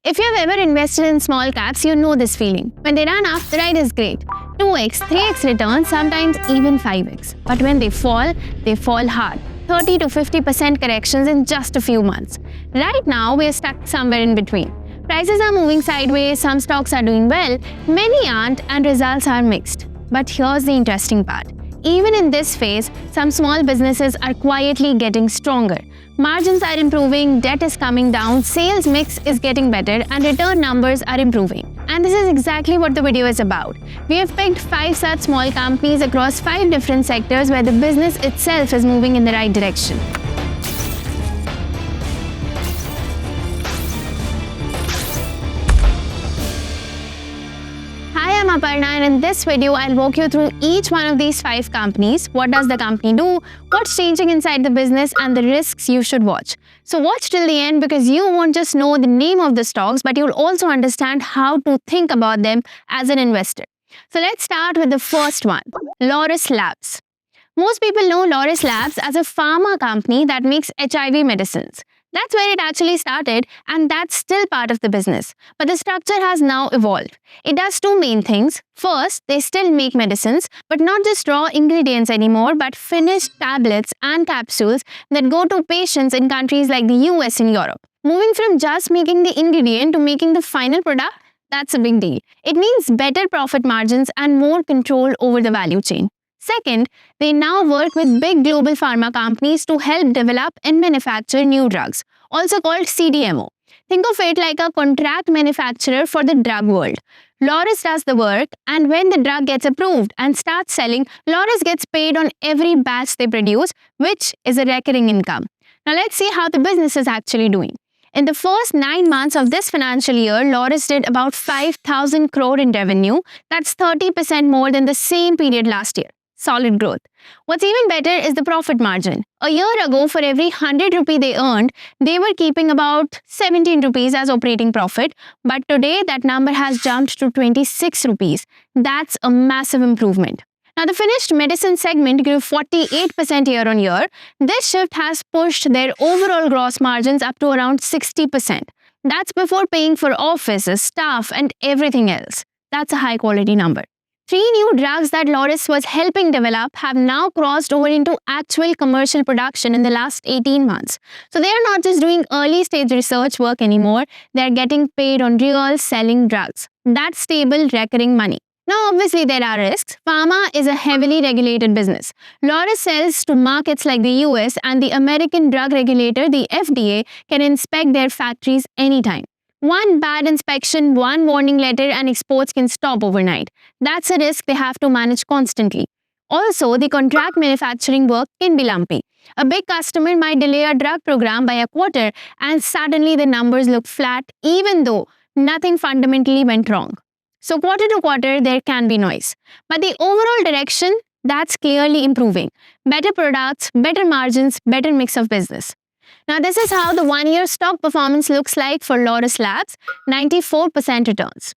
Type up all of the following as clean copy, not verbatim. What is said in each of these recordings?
If you've ever invested in small caps, you know this feeling. When they run up, the ride is great. 2x, 3x returns, sometimes even 5x. But when they fall hard. 30 to 50% corrections in just a few months. Right now, we're stuck somewhere in between. Prices are moving sideways, some stocks are doing well, many aren't, and results are mixed. But here's the interesting part. Even in this phase, some small businesses are quietly getting stronger. Margins are improving, debt is coming down, sales mix is getting better, and return numbers are improving. And this is exactly what the video is about. We have picked 5 such small companies across 5 different sectors where the business itself is moving in the right direction. Hi, I'm Aparna, and in this video, I'll walk you through each one of these 5 companies. What does the company do? What's changing inside the business? And the risks you should watch. So watch till the end because you won't just know the name of the stocks, but you'll also understand how to think about them as an investor. So let's start with the first one, Laurus Labs. Most people know Laurus Labs as a pharma company that makes HIV medicines. That's where it actually started, and that's still part of the business. But the structure has now evolved. It does 2 main things. First, they still make medicines, but not just raw ingredients anymore, but finished tablets and capsules that go to patients in countries like the US and Europe. Moving from just making the ingredient to making the final product, that's a big deal. It means better profit margins and more control over the value chain. Second, they now work with big global pharma companies to help develop and manufacture new drugs, also called CDMO. Think of it like a contract manufacturer for the drug world. Laurus does the work, and when the drug gets approved and starts selling, Laurus gets paid on every batch they produce, which is a recurring income. Now let's see how the business is actually doing. In the first 9 months of this financial year, Laurus did about 5,000 crore in revenue. That's 30% more than the same period last year. Solid growth. What's even better is the profit margin. A year ago, for every 100 rupee they earned, they were keeping about 17 rupees as operating profit. But today, that number has jumped to 26 rupees. That's a massive improvement. Now, the finished medicine segment grew 48% year on year. This shift has pushed their overall gross margins up to around 60%. That's before paying for offices, staff, and everything else. That's a high quality number. 3 new drugs that Laurus was helping develop have now crossed over into actual commercial production in the last 18 months. So they are not just doing early stage research work anymore, they are getting paid on real selling drugs. That's stable, recurring money. Now obviously there are risks. Pharma is a heavily regulated business. Laurus sells to markets like the US, and the American drug regulator, the FDA, can inspect their factories anytime. One bad inspection, one warning letter, and exports can stop overnight. That's a risk they have to manage constantly. Also, the contract manufacturing work can be lumpy. A big customer might delay a drug program by a quarter, and suddenly the numbers look flat even though nothing fundamentally went wrong. So quarter to quarter, there can be noise. But the overall direction, that's clearly improving. Better products, better margins, better mix of business. Now, this is how the 1-year stock performance looks like for Laurus Labs, 94% returns.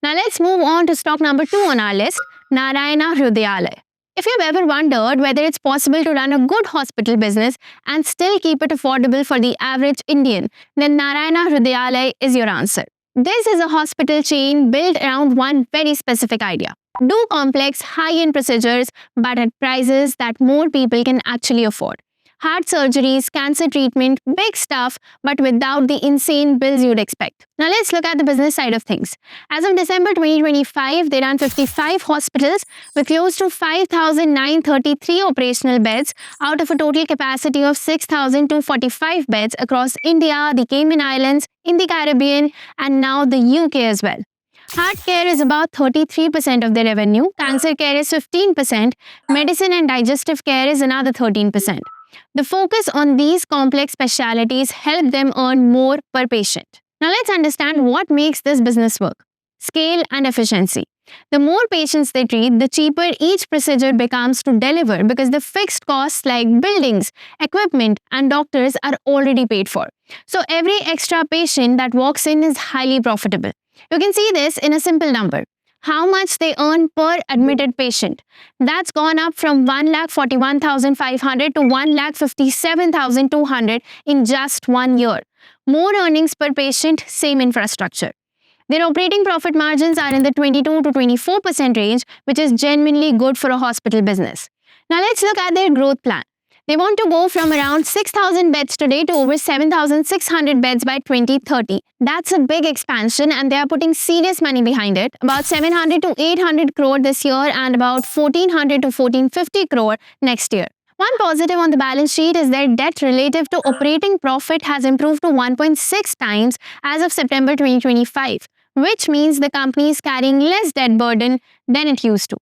Now, let's move on to stock number 2 on our list, Narayana Hrudayalaya. If you've ever wondered whether it's possible to run a good hospital business and still keep it affordable for the average Indian, then Narayana Hrudayalaya is your answer. This is a hospital chain built around one very specific idea. Do complex, high-end procedures, but at prices that more people can actually afford. Heart surgeries, cancer treatment, big stuff, but without the insane bills you'd expect. Now let's look at the business side of things. As of December 2025, they run 55 hospitals with close to 5,933 operational beds out of a total capacity of 6,245 beds across India, the Cayman Islands, in the Caribbean, and now the UK as well. Heart care is about 33% of their revenue, cancer care is 15%, medicine and digestive care is another 13%. The focus on these complex specialties help them earn more per patient. Now let's understand what makes this business work. Scale and efficiency. The more patients they treat, the cheaper each procedure becomes to deliver because the fixed costs like buildings, equipment, and doctors are already paid for. So every extra patient that walks in is highly profitable. You can see this in a simple number. How much they earn per admitted patient. That's gone up from 1,41,500 to 1,57,200 in just 1 year. More earnings per patient, same infrastructure. Their operating profit margins are in the 22 to 24% range, which is genuinely good for a hospital business. Now let's look at their growth plan. They want to go from around 6,000 beds today to over 7,600 beds by 2030. That's a big expansion and they are putting serious money behind it. About 700 to 800 crore this year and about 1400 to 1450 crore next year. One positive on the balance sheet is their debt relative to operating profit has improved to 1.6 times as of September 2025, which means the company is carrying less debt burden than it used to.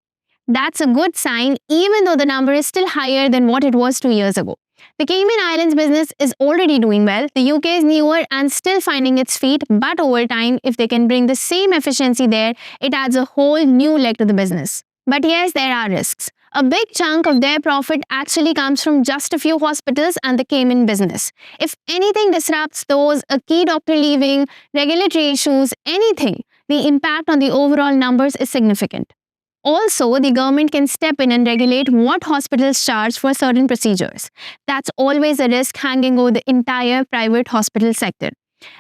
That's a good sign, even though the number is still higher than what it was 2 years ago. The Cayman Islands business is already doing well. The UK is newer and still finding its feet, but over time, if they can bring the same efficiency there, it adds a whole new leg to the business. But yes, there are risks. A big chunk of their profit actually comes from just a few hospitals and the Cayman business. If anything disrupts those, a key doctor leaving, regulatory issues, anything, the impact on the overall numbers is significant. Also, the government can step in and regulate what hospitals charge for certain procedures. That's always a risk hanging over the entire private hospital sector.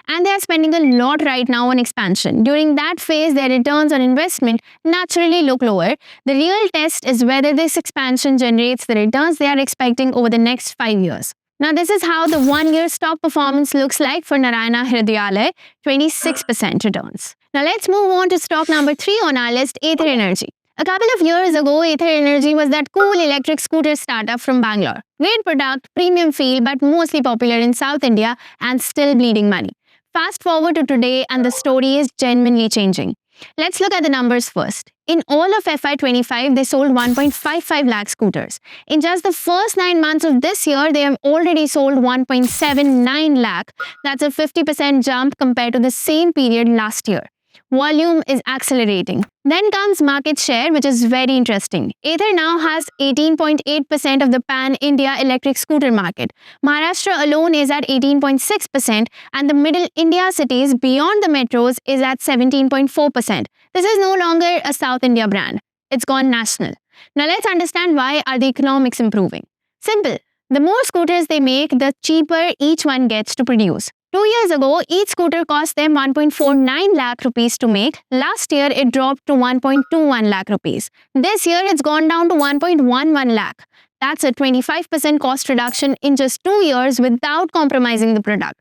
And they are spending a lot right now on expansion. During that phase, their returns on investment naturally look lower. The real test is whether this expansion generates the returns they are expecting over the next 5 years. Now, this is how the 1-year stock performance looks like for Narayana Hrudayalaya, 26% returns. Now, let's move on to stock number 3 on our list, Ather Energy. A couple of years ago, Ather Energy was that cool electric scooter startup from Bangalore. Great product, premium feel, but mostly popular in South India and still bleeding money. Fast forward to today and the story is genuinely changing. Let's look at the numbers first. In all of FY25, they sold 1.55 lakh scooters. In just the first 9 months of this year, they have already sold 1.79 lakh. That's a 50% jump compared to the same period last year. Volume is accelerating. Then comes market share, which is very interesting. Ather now has 18.8% of the pan-India electric scooter market. Maharashtra alone is at 18.6% and the middle India cities beyond the metros is at 17.4%. This is no longer a South India brand. It's gone national. Now let's understand why are the economics improving. Simple. The more scooters they make, the cheaper each one gets to produce. 2 years ago, each scooter cost them 1.49 lakh rupees to make. Last year, it dropped to 1.21 lakh rupees. This year, it's gone down to 1.11 lakh. That's a 25% cost reduction in just 2 years without compromising the product.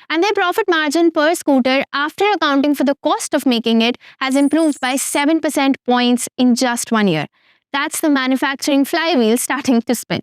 And their profit margin per scooter, after accounting for the cost of making it, has improved by 7% points in just 1 year. That's the manufacturing flywheel starting to spin.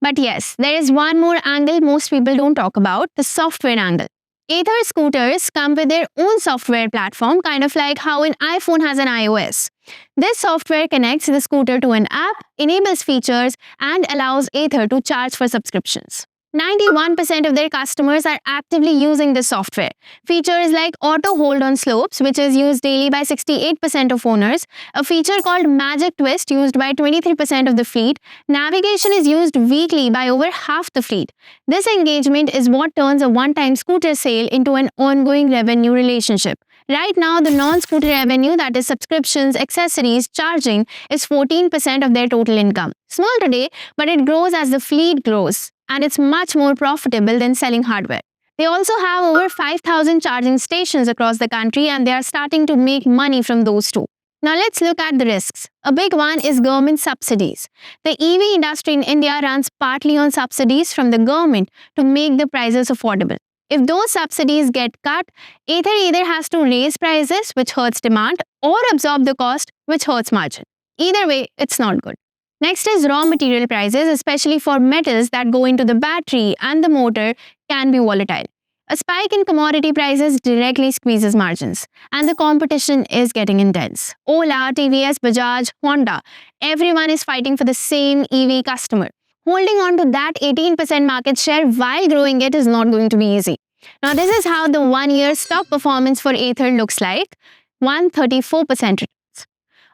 But yes, there is one more angle most people don't talk about, the software angle. Ather scooters come with their own software platform, kind of like how an iPhone has an iOS. This software connects the scooter to an app, enables features, and allows Ather to charge for subscriptions. 91% of their customers are actively using this software. Features like auto hold on slopes, which is used daily by 68% of owners, a feature called Magic Twist used by 23% of the fleet, navigation is used weekly by over half the fleet. This engagement is what turns a one-time scooter sale into an ongoing revenue relationship. Right now, the non-scooter revenue, that is subscriptions, accessories, charging, is 14% of their total income. Small today, but it grows as the fleet grows. And it's much more profitable than selling hardware. They also have over 5,000 charging stations across the country and they are starting to make money from those too. Now let's look at the risks. A big one is government subsidies. The EV industry in India runs partly on subsidies from the government to make the prices affordable. If those subsidies get cut, Ather either has to raise prices, which hurts demand, or absorb the cost, which hurts margin. Either way, it's not good. Next is raw material prices, especially for metals that go into the battery and the motor, can be volatile. A spike in commodity prices directly squeezes margins, and the competition is getting intense. Ola, TVS, Bajaj, Honda, everyone is fighting for the same EV customer. Holding on to that 18% market share while growing it is not going to be easy. Now, this is how the 1-year stock performance for Ather looks like, 134%.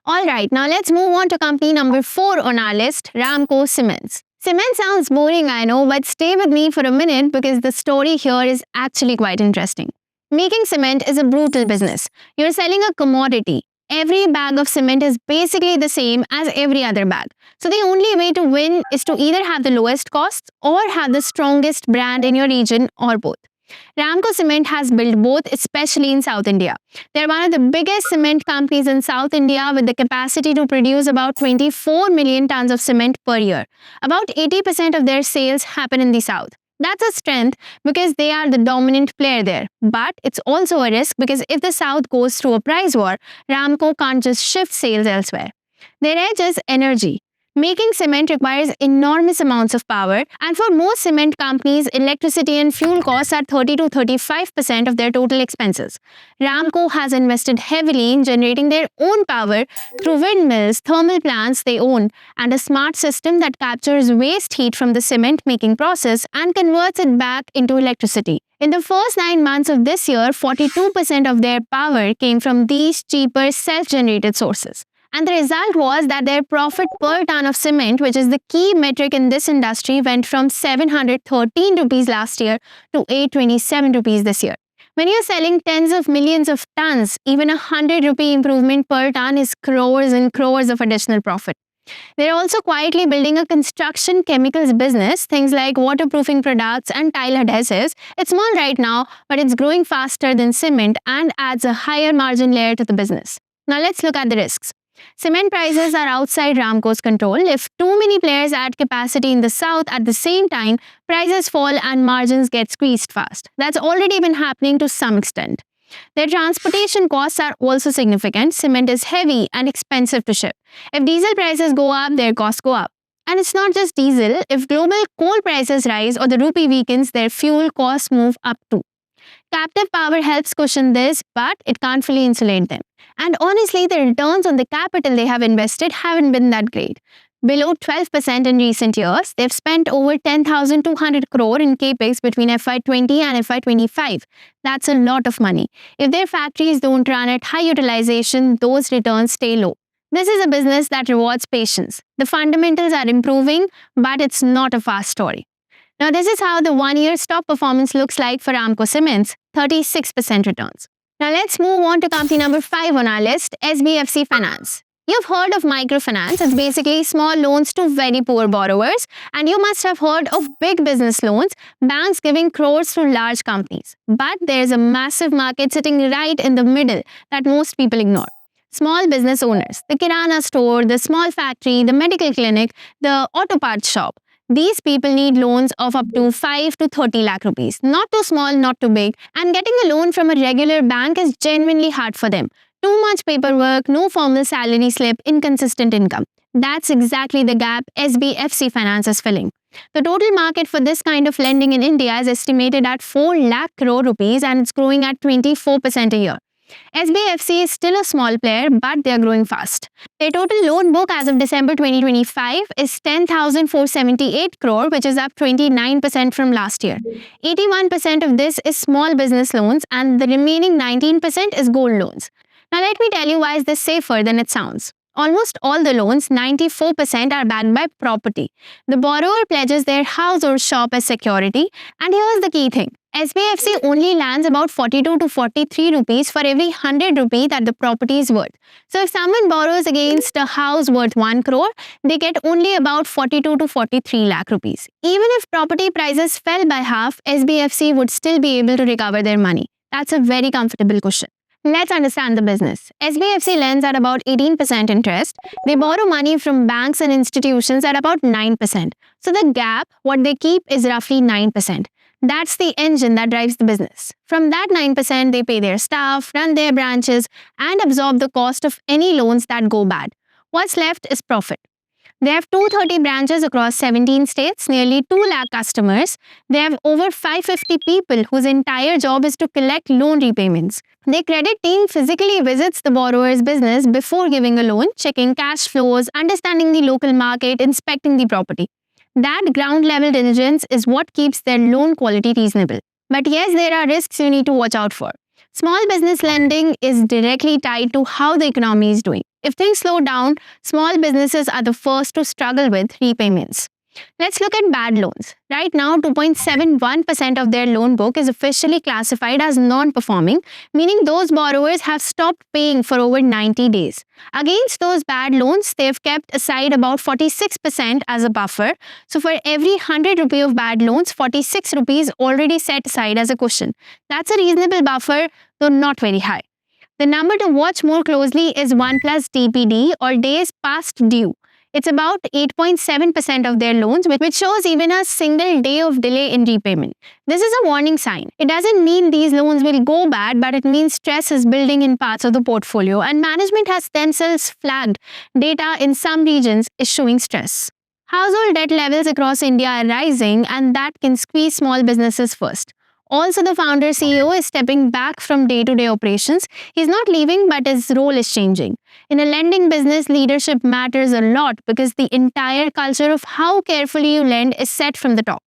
Alright, now let's move on to company number 4 on our list, Ramco Cements. Cement sounds boring, I know, but stay with me for a minute because the story here is actually quite interesting. Making cement is a brutal business. You're selling a commodity. Every bag of cement is basically the same as every other bag. So the only way to win is to either have the lowest costs or have the strongest brand in your region or both. Ramco Cement has built both, especially in South India. They're one of the biggest cement companies in South India with the capacity to produce about 24 million tons of cement per year. About 80% of their sales happen in the South. That's a strength because they are the dominant player there. But it's also a risk because if the South goes through a price war, Ramco can't just shift sales elsewhere. Their edge is energy. Making cement requires enormous amounts of power, and for most cement companies, electricity and fuel costs are 30 to 35% of their total expenses. Ramco has invested heavily in generating their own power through windmills, thermal plants they own, and a smart system that captures waste heat from the cement making process and converts it back into electricity. In the first 9 months of this year, 42% of their power came from these cheaper self-generated sources. And the result was that their profit per ton of cement, which is the key metric in this industry, went from 713 rupees last year to 827 rupees this year. When you're selling tens of millions of tons, even a 100 rupee improvement per ton is crores and crores of additional profit. They're also quietly building a construction chemicals business, things like waterproofing products and tile adhesives. It's small right now, but it's growing faster than cement and adds a higher margin layer to the business. Now let's look at the risks. Cement prices are outside Ramco's control. If too many players add capacity in the south at the same time, prices fall and margins get squeezed fast. That's already been happening to some extent. Their transportation costs are also significant. Cement is heavy and expensive to ship. If diesel prices go up, their costs go up. And it's not just diesel. If global coal prices rise or the rupee weakens, their fuel costs move up too. Captive power helps cushion this, but it can't fully insulate them. And honestly, the returns on the capital they have invested haven't been that great. Below 12% in recent years, they've spent over 10,200 crore in capex between FY20 and FY25. That's a lot of money. If their factories don't run at high utilization, those returns stay low. This is a business that rewards patience. The fundamentals are improving, but it's not a fast story. Now, this is how the one-year stock performance looks like for Ramco Cements, 36% returns. Now, let's move on to company number 5 on our list, SBFC Finance. You've heard of microfinance. It's basically small loans to very poor borrowers. And you must have heard of big business loans, banks giving crores to large companies. But there's a massive market sitting right in the middle that most people ignore. Small business owners, the kirana store, the small factory, the medical clinic, the auto parts shop. These people need loans of up to 5 to 30 lakh rupees. Not too small, not too big. And getting a loan from a regular bank is genuinely hard for them. Too much paperwork, no formal salary slip, inconsistent income. That's exactly the gap SBFC Finance is filling. The total market for this kind of lending in India is estimated at 4 lakh crore rupees and it's growing at 24% a year. SBFC is still a small player, but they are growing fast. Their total loan book as of December 2025 is 10,478 crore, which is up 29% from last year. 81% of this is small business loans and the remaining 19% is gold loans. Now let me tell you why is this safer than it sounds. Almost all the loans, 94%, are backed by property. The borrower pledges their house or shop as security. And here's the key thing. SBFC only lands about 42 to 43 rupees for every 100 rupee that the property is worth. So if someone borrows against a house worth 1 crore, they get only about 42 to 43 lakh rupees. Even if property prices fell by half, SBFC would still be able to recover their money. That's a very comfortable cushion. Let's understand the business. SBFC lends at about 18% interest. They borrow money from banks and institutions at about 9%. So the gap, what they keep, is roughly 9%. That's the engine that drives the business. From that 9%, they pay their staff, run their branches, and absorb the cost of any loans that go bad. What's left is profit. They have 230 branches across 17 states, nearly 2 lakh customers. They have over 550 people whose entire job is to collect loan repayments. Their credit team physically visits the borrower's business before giving a loan, checking cash flows, understanding the local market, inspecting the property. That ground-level diligence is what keeps their loan quality reasonable. But yes, there are risks you need to watch out for. Small business lending is directly tied to how the economy is doing. If things slow down, small businesses are the first to struggle with repayments. Let's look at bad loans. Right now, 2.71% of their loan book is officially classified as non-performing, meaning those borrowers have stopped paying for over 90 days. Against those bad loans, they've kept aside about 46% as a buffer. So for every 100 rupee of bad loans, 46 rupees already set aside as a cushion. That's a reasonable buffer, though not very high. The number to watch more closely is 1+ DPD, or days past due. It's about 8.7% of their loans, which shows even a single day of delay in repayment. This is a warning sign. It doesn't mean these loans will go bad, but it means stress is building in parts of the portfolio, and management has themselves flagged data in some regions is showing stress. Household debt levels across India are rising, and that can squeeze small businesses first. Also, the founder CEO is stepping back from day-to-day operations. He's not leaving, but his role is changing. In a lending business, leadership matters a lot because the entire culture of how carefully you lend is set from the top.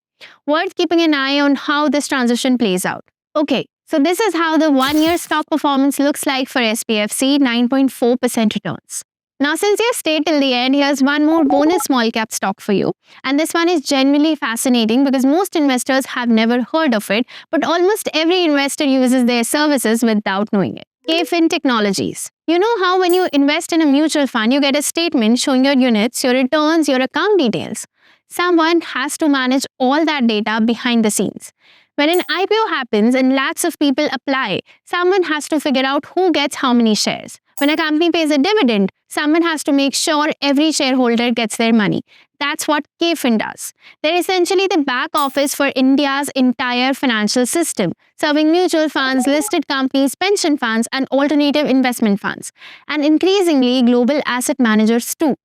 Worth keeping an eye on how this transition plays out. Okay, so this is how the one-year stock performance looks like for SPFC, 9.4% returns. Now, since you stayed till the end, here's one more bonus small cap stock for you. And this one is genuinely fascinating because most investors have never heard of it, but almost every investor uses their services without knowing it. KFin Technologies. You know how when you invest in a mutual fund, you get a statement showing your units, your returns, your account details. Someone has to manage all that data behind the scenes. When an IPO happens and lakhs of people apply, someone has to figure out who gets how many shares. When a company pays a dividend, someone has to make sure every shareholder gets their money. That's what KFin does. They're essentially the back office for India's entire financial system, serving mutual funds, listed companies, pension funds, and alternative investment funds, and increasingly global asset managers too.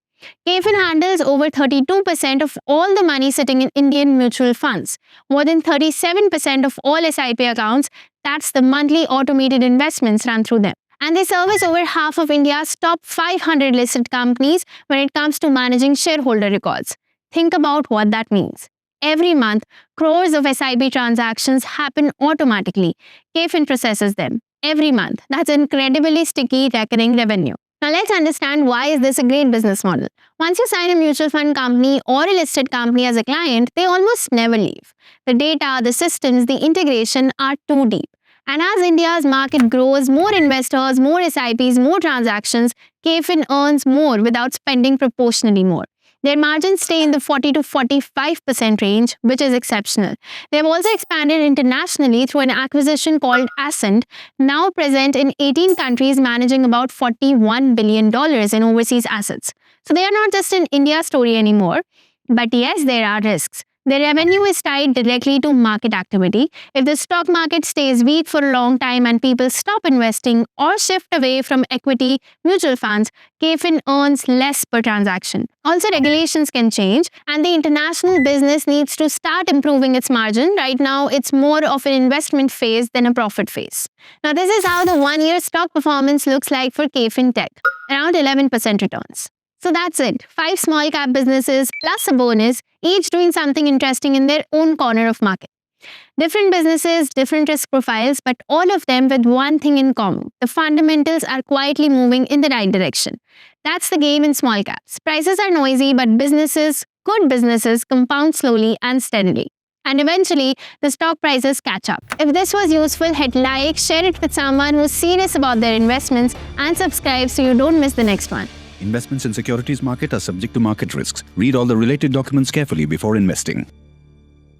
KFin handles over 32% of all the money sitting in Indian mutual funds. More than 37% of all SIP accounts, that's the monthly automated investments run through them. And they service over half of India's top 500 listed companies when it comes to managing shareholder records. Think about what that means. Every month, crores of SIP transactions happen automatically. KFin processes them every month. That's incredibly sticky recurring revenue. Now let's understand why is this a great business model. Once you sign a mutual fund company or a listed company as a client, they almost never leave. The data, the systems, the integration are too deep. And as India's market grows, more investors, more SIPs, more transactions, KFin earns more without spending proportionally more. Their margins stay in the 40 to 45% range, which is exceptional. They have also expanded internationally through an acquisition called Ascent, now present in 18 countries, managing about $41 billion in overseas assets. So they are not just an India story anymore. But yes, there are risks. Their revenue is tied directly to market activity. If the stock market stays weak for a long time and people stop investing or shift away from equity mutual funds, KFin earns less per transaction. Also, regulations can change, and the international business needs to start improving its margin. Right now, it's more of an investment phase than a profit phase. Now, this is how the one-year stock performance looks like for KFin Tech, around 11% returns. So that's it. 5 small cap businesses plus a bonus, each doing something interesting in their own corner of market. Different businesses, different risk profiles, but all of them with one thing in common. The fundamentals are quietly moving in the right direction. That's the game in small caps. Prices are noisy, but businesses, good businesses, compound slowly and steadily. And eventually, the stock prices catch up. If this was useful, hit like, share it with someone who's serious about their investments, and subscribe so you don't miss the next one. Investments in securities market are subject to market risks. Read all the related documents carefully before investing.